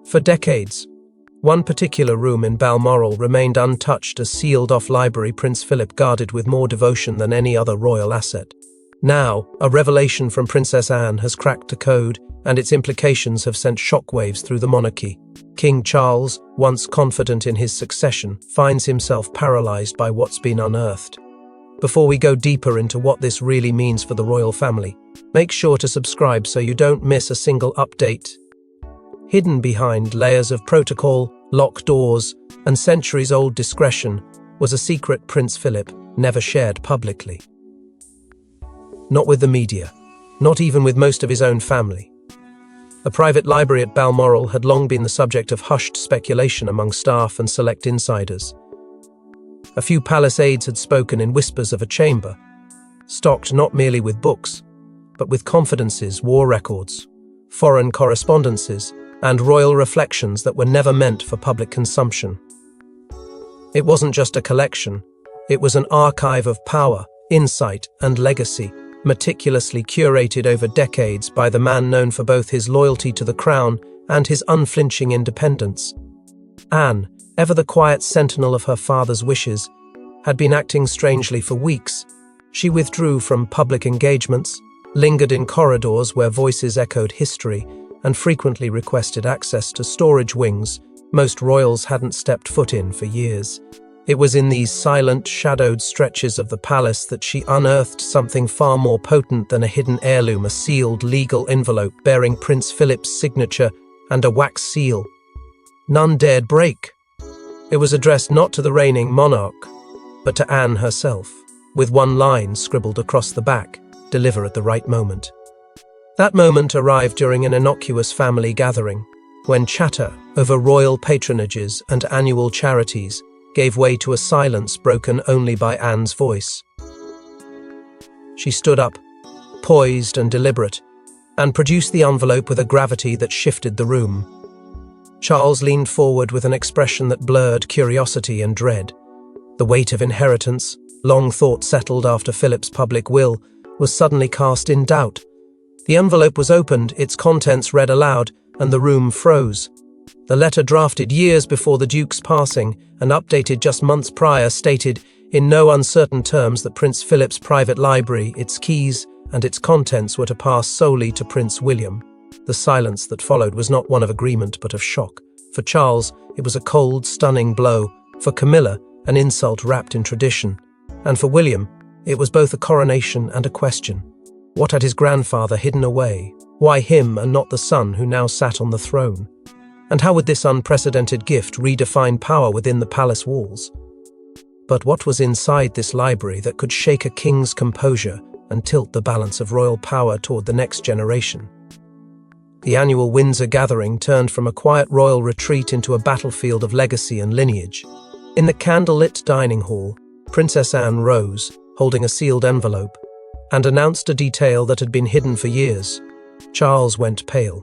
For decades, one particular room in Balmoral remained untouched, a sealed-off library Prince Philip guarded with more devotion than any other royal asset. Now, a revelation from Princess Anne has cracked the code, and its implications have sent shockwaves through the monarchy. King Charles, once confident in his succession, finds himself paralyzed by what's been unearthed. Before we go deeper into what this really means for the royal family, make sure to subscribe so you don't miss a single update. Hidden behind layers of protocol, locked doors, and centuries-old discretion was a secret Prince Philip never shared publicly. Not with the media, not even with most of his own family. A private library at Balmoral had long been the subject of hushed speculation among staff and select insiders. A few palace aides had spoken in whispers of a chamber, stocked not merely with books, but with confidences, war records, foreign correspondences, and royal reflections that were never meant for public consumption. It wasn't just a collection, it was an archive of power, insight, and legacy, meticulously curated over decades by the man known for both his loyalty to the crown and his unflinching independence. Anne, ever the quiet sentinel of her father's wishes, had been acting strangely for weeks. She withdrew from public engagements, lingered in corridors where voices echoed history, and frequently requested access to storage wings most royals hadn't stepped foot in for years. It was in these silent, shadowed stretches of the palace that she unearthed something far more potent than a hidden heirloom, a sealed legal envelope bearing Prince Philip's signature and a wax seal. None dared break. It was addressed not to the reigning monarch, but to Anne herself, with one line scribbled across the back, "Deliver at the right moment." That moment arrived during an innocuous family gathering, when chatter over royal patronages and annual charities gave way to a silence broken only by Anne's voice. She stood up, poised and deliberate, and produced the envelope with a gravity that shifted the room. Charles leaned forward with an expression that blurred curiosity and dread. The weight of inheritance, long thought settled after Philip's public will, was suddenly cast in doubt. The envelope was opened, its contents read aloud, and the room froze. The letter, drafted years before the Duke's passing and updated just months prior, stated in no uncertain terms that Prince Philip's private library, its keys, and its contents were to pass solely to Prince William. The silence that followed was not one of agreement but of shock. For Charles, it was a cold, stunning blow. For Camilla, an insult wrapped in tradition. And for William, it was both a coronation and a question. What had his grandfather hidden away? Why him and not the son who now sat on the throne? And how would this unprecedented gift redefine power within the palace walls? But what was inside this library that could shake a king's composure and tilt the balance of royal power toward the next generation? The annual Windsor gathering turned from a quiet royal retreat into a battlefield of legacy and lineage. In the candlelit dining hall, Princess Anne rose, holding a sealed envelope, and announced a detail that had been hidden for years. Charles went pale.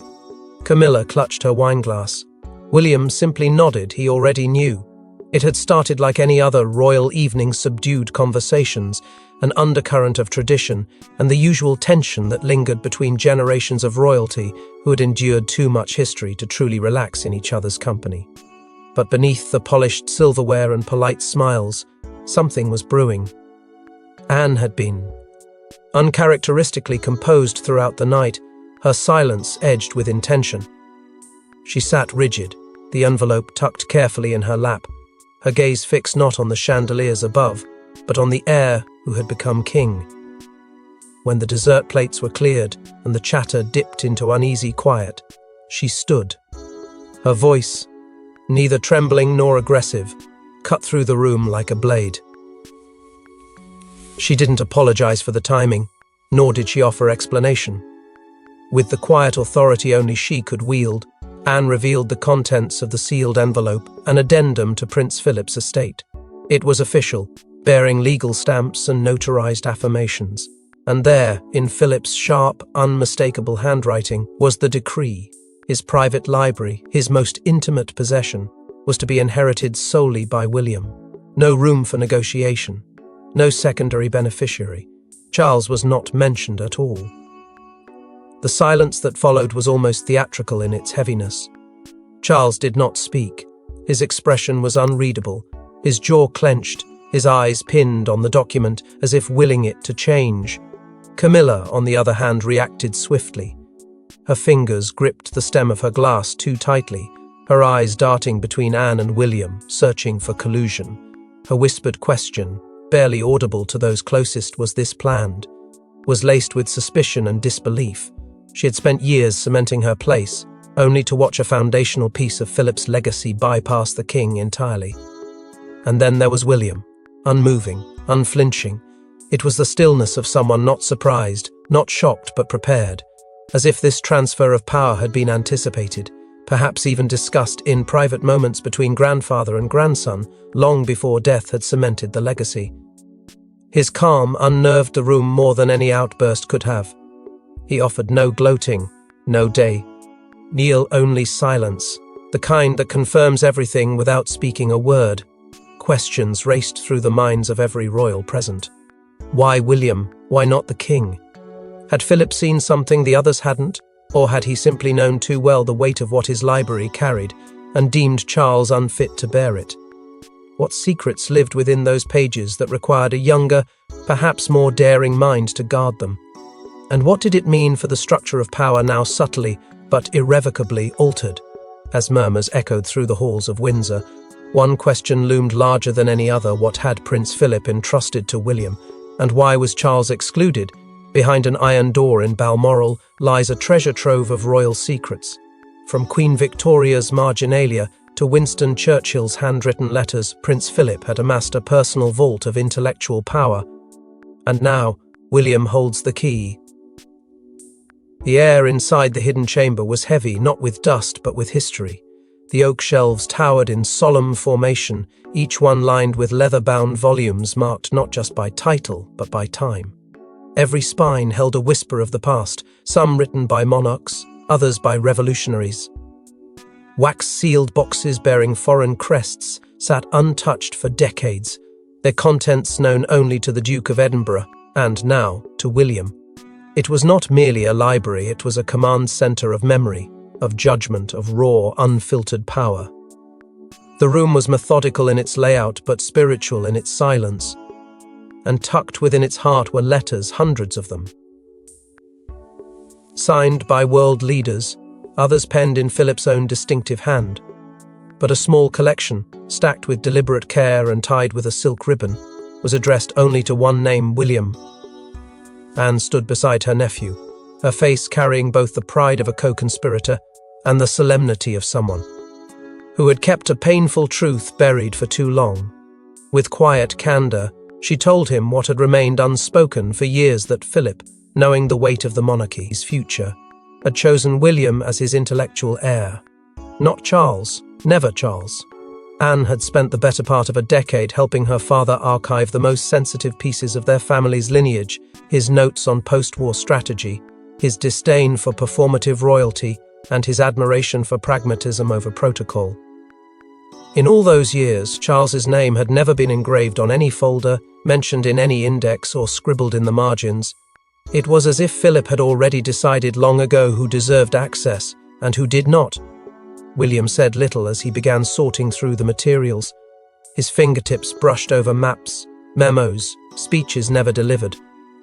Camilla clutched her wineglass. William simply nodded. He already knew. It had started like any other royal evening, subdued conversations, an undercurrent of tradition, and the usual tension that lingered between generations of royalty who had endured too much history to truly relax in each other's company. But beneath the polished silverware and polite smiles, something was brewing. Anne had been uncharacteristically composed throughout the night, her silence edged with intention. She sat rigid, the envelope tucked carefully in her lap, her gaze fixed not on the chandeliers above, but on the heir who had become king. When the dessert plates were cleared and the chatter dipped into uneasy quiet, she stood. Her voice, neither trembling nor aggressive, cut through the room like a blade. She didn't apologize for the timing, nor did she offer explanation. With the quiet authority only she could wield, Anne revealed the contents of the sealed envelope, an addendum to Prince Philip's estate. It was official, bearing legal stamps and notarized affirmations. And there, in Philip's sharp, unmistakable handwriting, was the decree. His private library, his most intimate possession, was to be inherited solely by William. No room for negotiation. No secondary beneficiary. Charles was not mentioned at all. The silence that followed was almost theatrical in its heaviness. Charles did not speak. His expression was unreadable, his jaw clenched, his eyes pinned on the document as if willing it to change. Camilla, on the other hand, reacted swiftly. Her fingers gripped the stem of her glass too tightly, her eyes darting between Anne and William, searching for collusion. Her whispered question, barely audible to those closest, was this planned? Was laced with suspicion and disbelief. She had spent years cementing her place, only to watch a foundational piece of Philip's legacy bypass the king entirely. And then there was William, unmoving, unflinching. It was the stillness of someone not surprised, not shocked but prepared, as if this transfer of power had been anticipated, perhaps even discussed in private moments between grandfather and grandson, long before death had cemented the legacy. His calm unnerved the room more than any outburst could have. He offered no gloating, no kneel, only silence, the kind that confirms everything without speaking a word. Questions raced through the minds of every royal present. Why William? Why not the king? Had Philip seen something the others hadn't? Or had he simply known too well the weight of what his library carried and deemed Charles unfit to bear it? What secrets lived within those pages that required a younger, perhaps more daring mind to guard them? And what did it mean for the structure of power now subtly but irrevocably altered? As murmurs echoed through the halls of Windsor, one question loomed larger than any other: what had Prince Philip entrusted to William, and why was Charles excluded? Behind an iron door in Balmoral lies a treasure trove of royal secrets. From Queen Victoria's marginalia to Winston Churchill's handwritten letters, Prince Philip had amassed a personal vault of intellectual power. And now, William holds the key. The air inside the hidden chamber was heavy, not with dust, but with history. The oak shelves towered in solemn formation, each one lined with leather-bound volumes marked not just by title, but by time. Every spine held a whisper of the past, some written by monarchs, others by revolutionaries. Wax-sealed boxes bearing foreign crests sat untouched for decades, their contents known only to the Duke of Edinburgh, and now to William. It was not merely a library, it was a command centre of memory, of judgment, of raw, unfiltered power. The room was methodical in its layout, but spiritual in its silence. And tucked within its heart were letters, hundreds of them. Signed by world leaders, others penned in Philip's own distinctive hand. But a small collection, stacked with deliberate care and tied with a silk ribbon, was addressed only to one name: William. Anne stood beside her nephew, her face carrying both the pride of a co-conspirator and the solemnity of someone who had kept a painful truth buried for too long. With quiet candor, she told him what had remained unspoken for years, that Philip, knowing the weight of the monarchy's future, had chosen William as his intellectual heir. Not Charles, never Charles. Anne had spent the better part of a decade helping her father archive the most sensitive pieces of their family's lineage, his notes on post-war strategy, his disdain for performative royalty, and his admiration for pragmatism over protocol. In all those years, Charles's name had never been engraved on any folder, mentioned in any index, or scribbled in the margins. It was as if Philip had already decided long ago who deserved access and who did not. William said little as he began sorting through the materials. His fingertips brushed over maps, memos, speeches never delivered.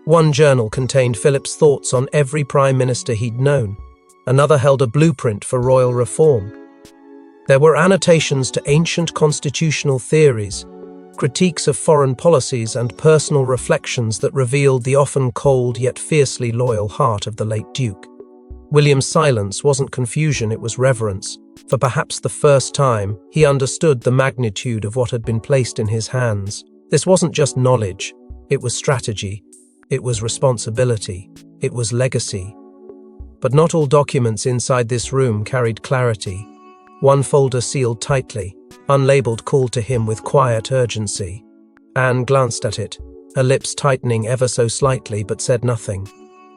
One journal contained Philip's thoughts on every prime minister he'd known. Another held a blueprint for royal reform. There were annotations to ancient constitutional theories, critiques of foreign policies, and personal reflections that revealed the often cold yet fiercely loyal heart of the late Duke. William's silence wasn't confusion, it was reverence. For perhaps the first time, he understood the magnitude of what had been placed in his hands. This wasn't just knowledge, it was strategy, it was responsibility, it was legacy. But not all documents inside this room carried clarity. One folder sealed tightly, unlabeled, called to him with quiet urgency. Anne glanced at it, her lips tightening ever so slightly, but said nothing.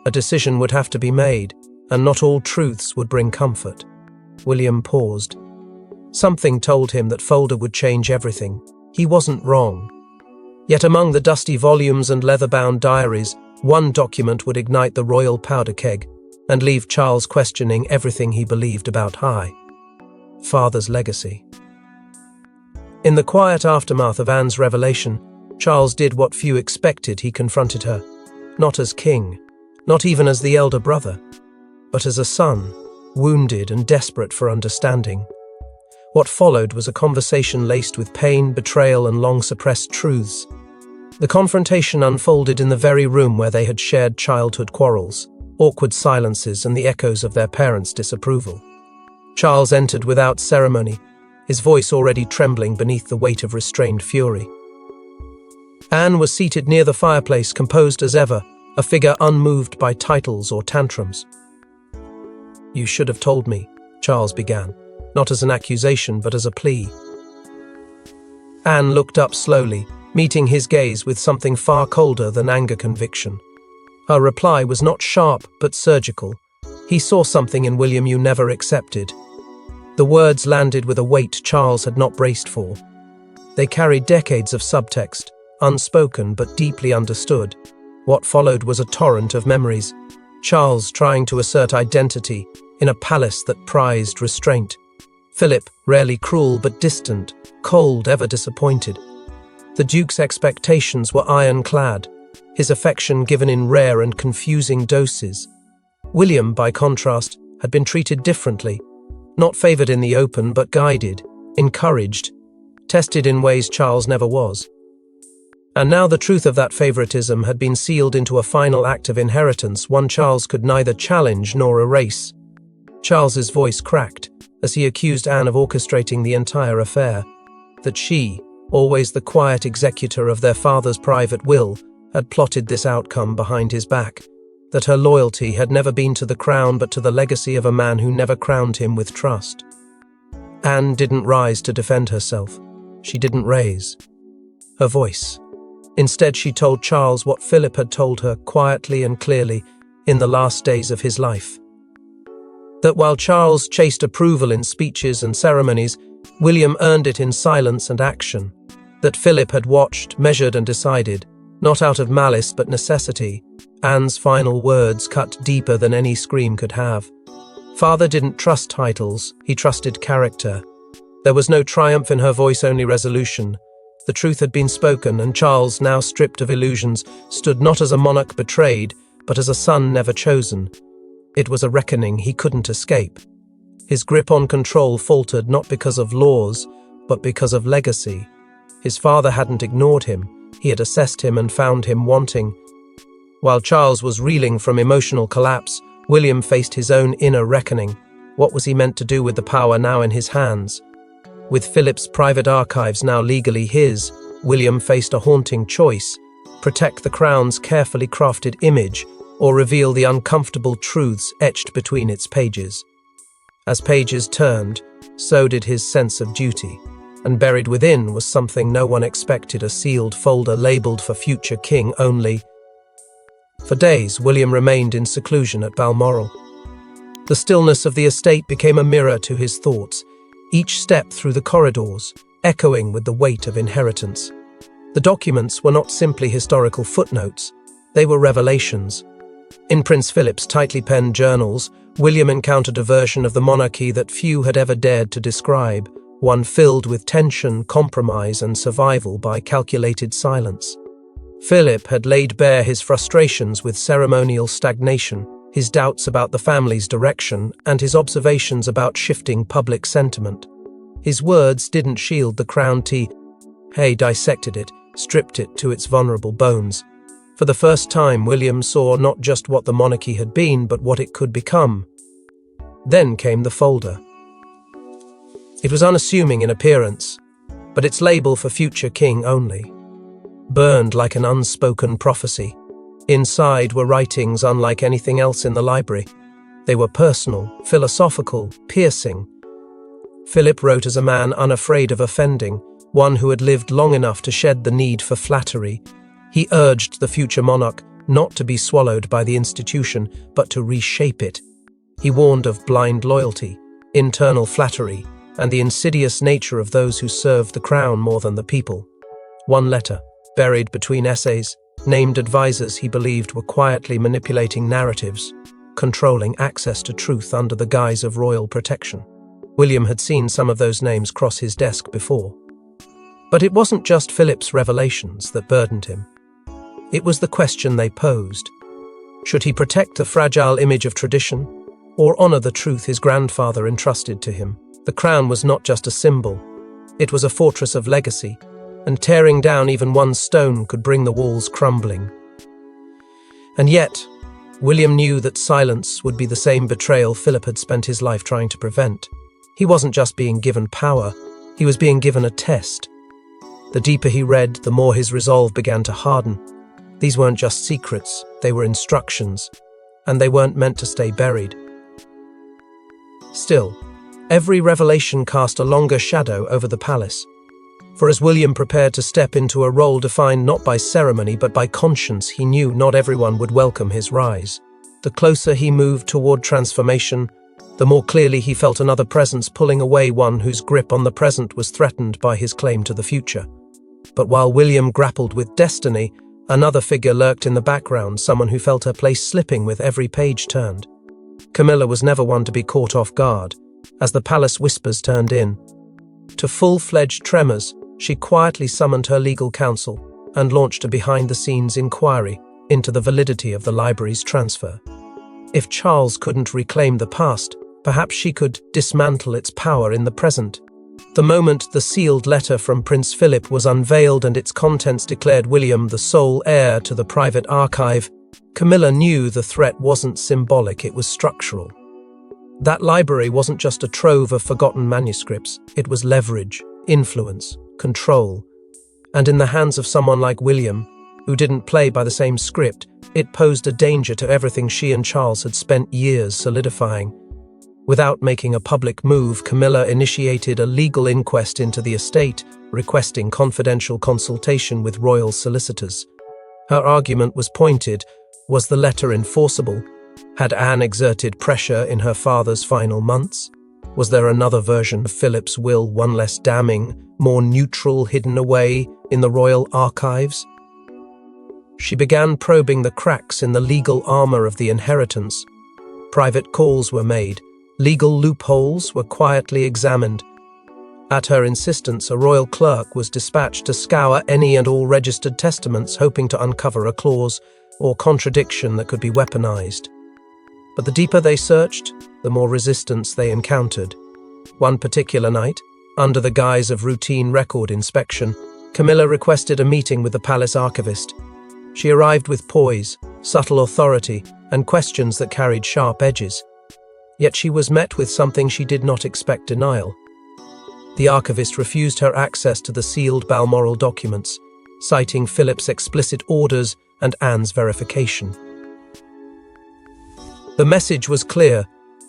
A decision would have to be made, and not all truths would bring comfort. William paused. Something told him that folder would change everything. He wasn't wrong. Yet among the dusty volumes and leather-bound diaries, one document would ignite the royal powder keg and leave Charles questioning everything he believed about high. father's legacy. In the quiet aftermath of Anne's revelation, Charles did what few expected. He confronted her, not as king, not even as the elder brother, but as a son, wounded and desperate for understanding. What followed was a conversation laced with pain, betrayal, and long-suppressed truths. The confrontation unfolded in the very room where they had shared childhood quarrels, awkward silences, and the echoes of their parents' disapproval. Charles entered without ceremony, his voice already trembling beneath the weight of restrained fury. Anne was seated near the fireplace, composed as ever, a figure unmoved by titles or tantrums. "You should have told me," Charles began, not as an accusation but as a plea. Anne looked up slowly, meeting his gaze with something far colder than anger conviction. Her reply was not sharp but surgical. "He saw something in William you never accepted." The words landed with a weight Charles had not braced for. They carried decades of subtext, unspoken but deeply understood. What followed was a torrent of memories. Charles trying to assert identity in a palace that prized restraint. Philip, rarely cruel but distant, cold, ever disappointed. The Duke's expectations were ironclad, his affection given in rare and confusing doses. William, by contrast, had been treated differently, not favoured in the open but guided, encouraged, tested in ways Charles never was. And now the truth of that favouritism had been sealed into a final act of inheritance, one Charles could neither challenge nor erase. Charles's voice cracked as he accused Anne of orchestrating the entire affair, that she, always the quiet executor of their father's private will, had plotted this outcome behind his back, that her loyalty had never been to the crown but to the legacy of a man who never crowned him with trust. Anne didn't rise to defend herself. She didn't raise her voice. Instead, she told Charles what Philip had told her quietly and clearly in the last days of his life. That while Charles chased approval in speeches and ceremonies, William earned it in silence and action. That Philip had watched, measured and decided, not out of malice but necessity. Anne's final words cut deeper than any scream could have. Father didn't trust titles, he trusted character. There was no triumph in her voice, only resolution. The truth had been spoken, and Charles, now stripped of illusions, stood not as a monarch betrayed, but as a son never chosen. It was a reckoning he couldn't escape. His grip on control faltered not because of laws, but because of legacy. His father hadn't ignored him, he had assessed him and found him wanting. While Charles was reeling from emotional collapse, William faced his own inner reckoning. What was he meant to do with the power now in his hands? With Philip's private archives now legally his, William faced a haunting choice: protect the crown's carefully crafted image, or reveal the uncomfortable truths etched between its pages. As pages turned, so did his sense of duty, and buried within was something no one expected, a sealed folder labelled for future king only. For days, William remained in seclusion at Balmoral. The stillness of the estate became a mirror to his thoughts, each step through the corridors echoing with the weight of inheritance. The documents were not simply historical footnotes, they were revelations. In Prince Philip's tightly penned journals, William encountered a version of the monarchy that few had ever dared to describe, one filled with tension, compromise, and survival by calculated silence. Philip had laid bare his frustrations with ceremonial stagnation, his doubts about the family's direction, and his observations about shifting public sentiment. His words didn't shield the crown he dissected it, stripped it to its vulnerable bones. For the first time, William saw not just what the monarchy had been, but what it could become. Then came the folder. It was unassuming in appearance, but its label for future king only. Burned like an unspoken prophecy. Inside were writings unlike anything else in the library. They were personal, philosophical, piercing. Philip wrote as a man unafraid of offending, one who had lived long enough to shed the need for flattery. He urged the future monarch not to be swallowed by the institution, but to reshape it. He warned of blind loyalty, internal flattery, and the insidious nature of those who served the crown more than the people. One letter, buried between essays, named advisors he believed were quietly manipulating narratives, controlling access to truth under the guise of royal protection. William had seen some of those names cross his desk before. But it wasn't just Philip's revelations that burdened him. It was the question they posed. Should he protect the fragile image of tradition, or honor the truth his grandfather entrusted to him? The crown was not just a symbol. It was a fortress of legacy, and tearing down even one stone could bring the walls crumbling. And yet, William knew that silence would be the same betrayal Philip had spent his life trying to prevent. He wasn't just being given power, he was being given a test. The deeper he read, the more his resolve began to harden. These weren't just secrets, they were instructions, and they weren't meant to stay buried. Still, every revelation cast a longer shadow over the palace. For as William prepared to step into a role defined not by ceremony but by conscience, he knew not everyone would welcome his rise. The closer he moved toward transformation, the more clearly he felt another presence pulling away, one whose grip on the present was threatened by his claim to the future. But while William grappled with destiny, another figure lurked in the background, someone who felt her place slipping with every page turned. Camilla was never one to be caught off guard, as the palace whispers turned in. To full-fledged tremors, she quietly summoned her legal counsel and launched a behind-the-scenes inquiry into the validity of the library's transfer. If Charles couldn't reclaim the past, perhaps she could dismantle its power in the present. The moment the sealed letter from Prince Philip was unveiled and its contents declared William the sole heir to the private archive, Camilla knew the threat wasn't symbolic, it was structural. That library wasn't just a trove of forgotten manuscripts, it was leverage, influence, control. And in the hands of someone like William, who didn't play by the same script, it posed a danger to everything she and Charles had spent years solidifying. Without making a public move, Camilla initiated a legal inquest into the estate, requesting confidential consultation with royal solicitors. Her argument was pointed. Was the letter enforceable? Had Anne exerted pressure in her father's final months? Was there another version of Philip's will, one less damning, more neutral, hidden away in the royal archives? She began probing the cracks in the legal armor of the inheritance. Private calls were made. Legal loopholes were quietly examined. At her insistence, a royal clerk was dispatched to scour any and all registered testaments, hoping to uncover a clause or contradiction that could be weaponized. But the deeper they searched, the more resistance they encountered. One particular night, under the guise of routine record inspection, Camilla requested a meeting with the palace archivist. She arrived with poise, subtle authority, and questions that carried sharp edges. Yet she was met with something she did not expect: denial. The archivist refused her access to the sealed Balmoral documents, citing Philip's explicit orders and Anne's verification. The message was clear: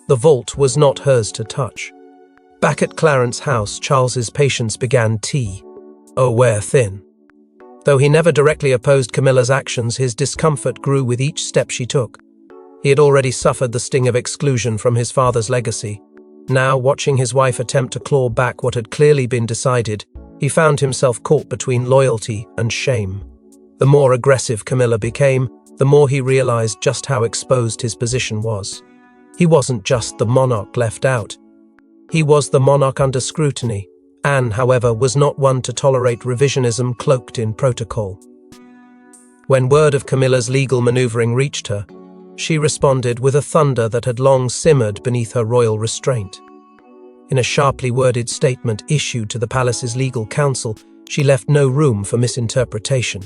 the vault was not hers to touch. Back at Clarence's house, Charles's patience began to wear thin. Though he never directly opposed Camilla's actions, his discomfort grew with each step she took. He had already suffered the sting of exclusion from his father's legacy. Now, watching his wife attempt to claw back what had clearly been decided, he found himself caught between loyalty and shame. The more aggressive Camilla became, the more he realized just how exposed his position was. He wasn't just the monarch left out. He was the monarch under scrutiny. Anne, however, was not one to tolerate revisionism cloaked in protocol. When word of Camilla's legal maneuvering reached her, she responded with a thunder that had long simmered beneath her royal restraint. In a sharply worded statement issued to the palace's legal counsel, she left no room for misinterpretation.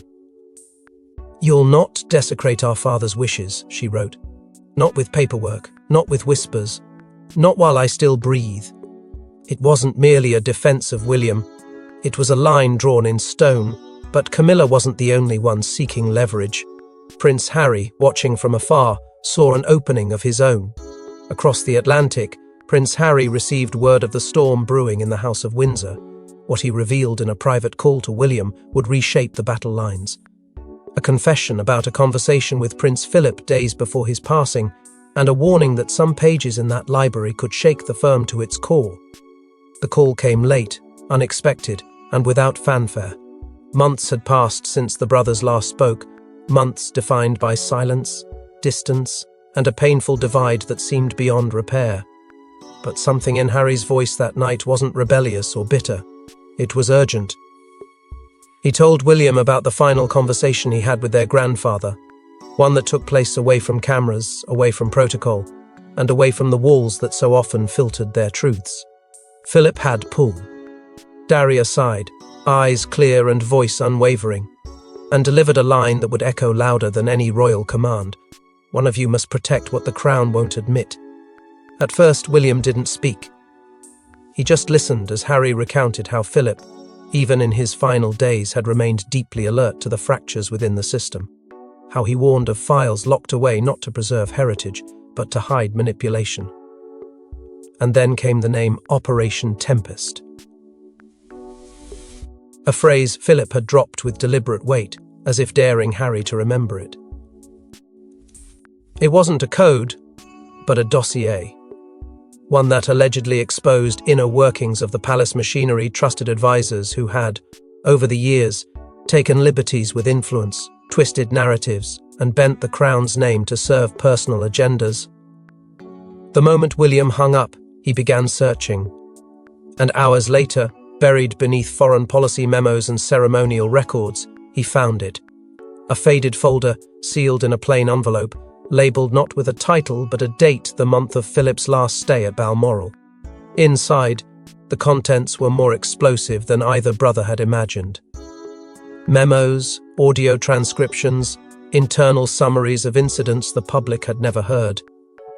"You'll not desecrate our father's wishes," she wrote. "Not with paperwork, not with whispers, not while I still breathe." It wasn't merely a defense of William. It was a line drawn in stone, but Camilla wasn't the only one seeking leverage. Prince Harry, watching from afar, saw an opening of his own. Across the Atlantic, Prince Harry received word of the storm brewing in the House of Windsor. What he revealed in a private call to William would reshape the battle lines. A confession about a conversation with Prince Philip days before his passing, and a warning that some pages in that library could shake the firm to its core. The call came late, unexpected, and without fanfare. Months had passed since the brothers last spoke, months defined by silence, distance, and a painful divide that seemed beyond repair. but something in Harry's voice that night wasn't rebellious or bitter. It was urgent. He told William about the final conversation he had with their grandfather, one that took place away from cameras, away from protocol, and away from the walls that so often filtered their truths. Philip had pull. Daria sighed, eyes clear and voice unwavering, and delivered a line that would echo louder than any royal command. One of you must protect what the crown won't admit. At first, William didn't speak. He just listened as Harry recounted how Philip, even in his final days, had remained deeply alert to the fractures within the system. How he warned of files locked away not to preserve heritage, but to hide manipulation. And then came the name Operation Tempest. A phrase Philip had dropped with deliberate weight, as if daring Harry to remember it. It wasn't a code, but a dossier. One that allegedly exposed inner workings of the palace machinery, trusted advisors who had, over the years, taken liberties with influence, twisted narratives, and bent the crown's name to serve personal agendas. The moment William hung up, he began searching. And hours later, buried beneath foreign policy memos and ceremonial records, he found it. A faded folder, sealed in a plain envelope, labelled not with a title but a date, the month of Philip's last stay at Balmoral. Inside, the contents were more explosive than either brother had imagined. Memos, audio transcriptions, internal summaries of incidents the public had never heard.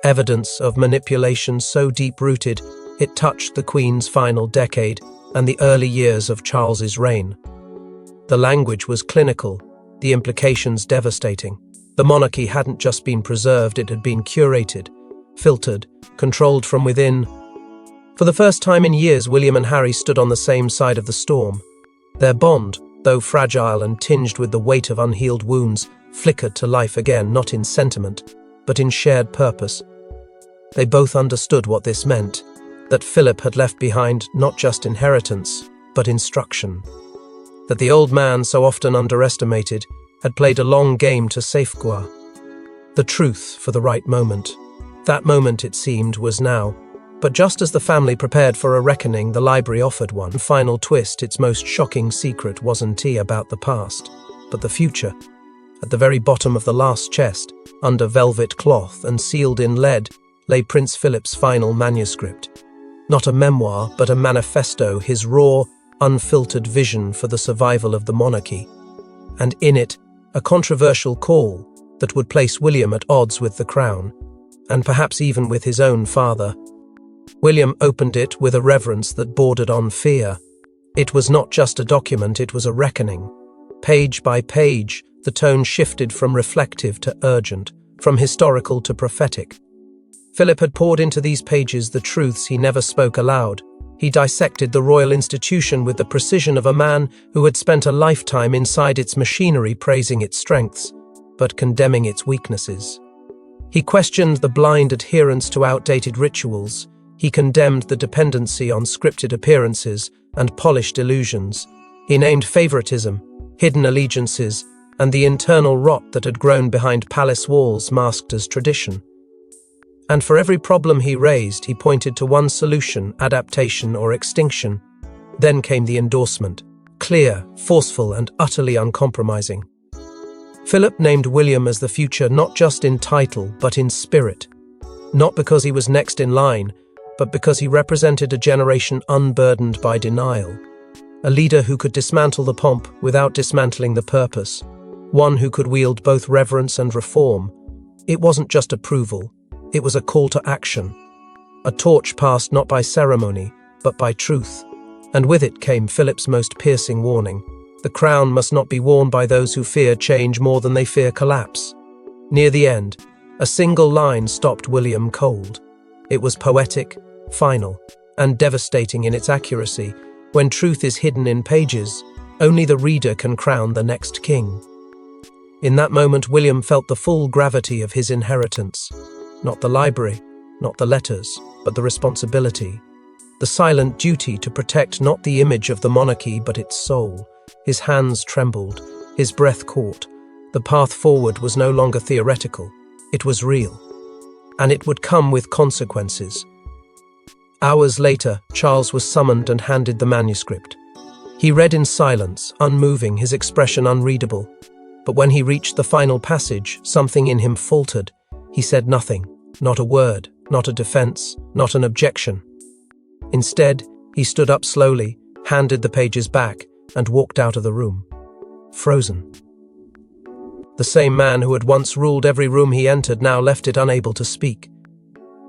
Evidence of manipulation so deep-rooted it touched the Queen's final decade and the early years of Charles's reign. The language was clinical, the implications devastating. The monarchy hadn't just been preserved, it had been curated, filtered, controlled from within. For the first time in years, William and Harry stood on the same side of the storm. Their bond, though fragile and tinged with the weight of unhealed wounds, flickered to life again, not in sentiment, but in shared purpose. They both understood what this meant, that Philip had left behind not just inheritance, but instruction. That the old man, so often underestimated, had played a long game to safeguard the truth for the right moment. That moment, it seemed, was now. But just as the family prepared for a reckoning, the library offered one final twist. Its most shocking secret wasn't about the past, but the future. At the very bottom of the last chest, under velvet cloth and sealed in lead, lay Prince Philip's final manuscript. Not a memoir, but a manifesto, his raw, unfiltered vision for the survival of the monarchy. And in it, a controversial call that would place William at odds with the crown, and perhaps even with his own father. William opened it with a reverence that bordered on fear. It was not just a document, it was a reckoning. Page by page, the tone shifted from reflective to urgent, from historical to prophetic. Philip had poured into these pages the truths he never spoke aloud. He dissected the royal institution with the precision of a man who had spent a lifetime inside its machinery, praising its strengths, but condemning its weaknesses. He questioned the blind adherence to outdated rituals. He condemned the dependency on scripted appearances and polished illusions. He named favoritism, hidden allegiances, and the internal rot that had grown behind palace walls masked as tradition. And for every problem he raised, he pointed to one solution: adaptation or extinction. Then came the endorsement, clear, forceful, and utterly uncompromising. Philip named William as the future not just in title, but in spirit. Not because he was next in line, but because he represented a generation unburdened by denial. A leader who could dismantle the pomp without dismantling the purpose. One who could wield both reverence and reform. It wasn't just approval. It was a call to action, a torch passed not by ceremony, but by truth. And with it came Philip's most piercing warning. The crown must not be worn by those who fear change more than they fear collapse. Near the end, a single line stopped William cold. It was poetic, final, and devastating in its accuracy. When truth is hidden in pages, only the reader can crown the next king. In that moment, William felt the full gravity of his inheritance. Not the library, not the letters, but the responsibility. The silent duty to protect not the image of the monarchy, but its soul. His hands trembled, his breath caught. The path forward was no longer theoretical, it was real. And it would come with consequences. Hours later, Charles was summoned and handed the manuscript. He read in silence, unmoving, his expression unreadable. But when he reached the final passage, something in him faltered. He said nothing, not a word, not a defense, not an objection. Instead, he stood up slowly, handed the pages back, and walked out of the room. Frozen. The same man who had once ruled every room he entered now left it unable to speak.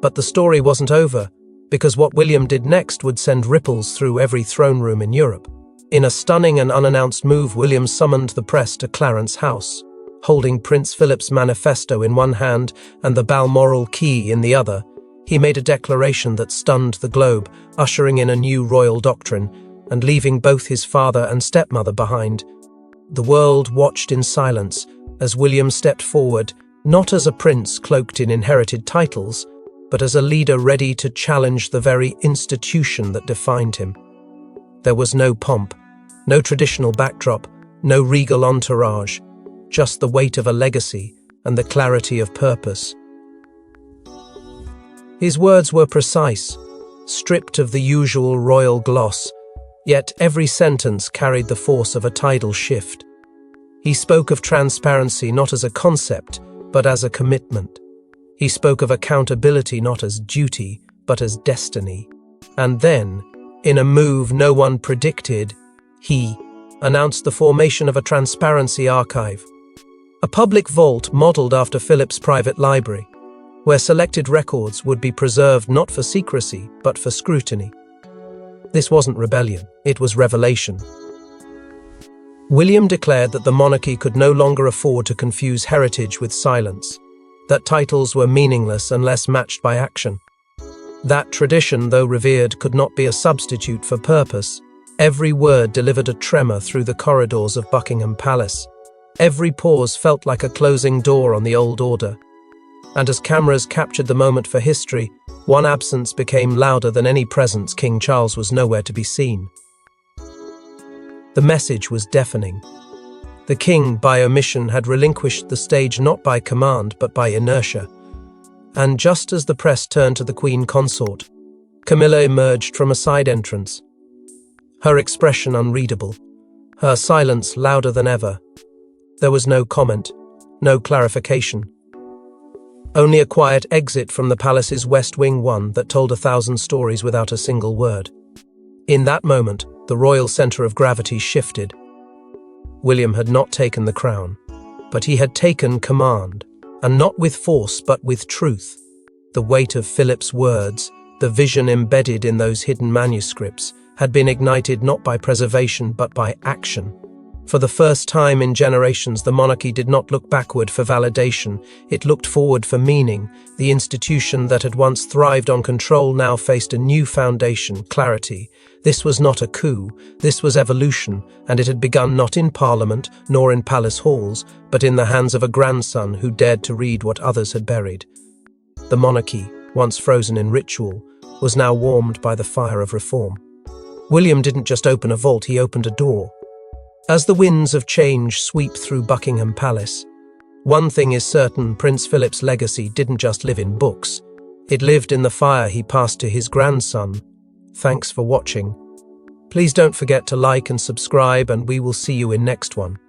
But the story wasn't over, because what William did next would send ripples through every throne room in Europe. In a stunning and unannounced move, William summoned the press to Clarence House. Holding Prince Philip's manifesto in one hand and the Balmoral key in the other, he made a declaration that stunned the globe, ushering in a new royal doctrine and leaving both his father and stepmother behind. The world watched in silence as William stepped forward, not as a prince cloaked in inherited titles, but as a leader ready to challenge the very institution that defined him. There was no pomp, no traditional backdrop, no regal entourage, just the weight of a legacy and the clarity of purpose. His words were precise, stripped of the usual royal gloss, yet every sentence carried the force of a tidal shift. He spoke of transparency not as a concept, but as a commitment. He spoke of accountability not as duty, but as destiny. And then, in a move no one predicted, he announced the formation of a transparency archive, a public vault modelled after Philip's private library, where selected records would be preserved not for secrecy, but for scrutiny. This wasn't rebellion, it was revelation. William declared that the monarchy could no longer afford to confuse heritage with silence, that titles were meaningless unless matched by action. That tradition, though revered, could not be a substitute for purpose. Every word delivered a tremor through the corridors of Buckingham Palace. Every pause felt like a closing door on the old order. And as cameras captured the moment for history, one absence became louder than any presence. King Charles was nowhere to be seen. The message was deafening. The king, by omission, had relinquished the stage not by command but by inertia. And just as the press turned to the Queen Consort, Camilla emerged from a side entrance. Her expression unreadable, her silence louder than ever. There was no comment, no clarification. Only a quiet exit from the palace's West Wing, one that told 1,000 stories without a single word. In that moment, the royal centre of gravity shifted. William had not taken the crown, but he had taken command, and not with force but with truth. The weight of Philip's words, the vision embedded in those hidden manuscripts, had been ignited not by preservation but by action. For the first time in generations, the monarchy did not look backward for validation, it looked forward for meaning. The institution that had once thrived on control now faced a new foundation, clarity. This was not a coup, this was evolution, and it had begun not in Parliament, nor in palace halls, but in the hands of a grandson who dared to read what others had buried. The monarchy, once frozen in ritual, was now warmed by the fire of reform. William didn't just open a vault, he opened a door. As the winds of change sweep through Buckingham Palace, one thing is certain: Prince Philip's legacy didn't just live in books. It lived in the fire he passed to his grandson. Thanks for watching. Please don't forget to like and subscribe, and we will see you in next one.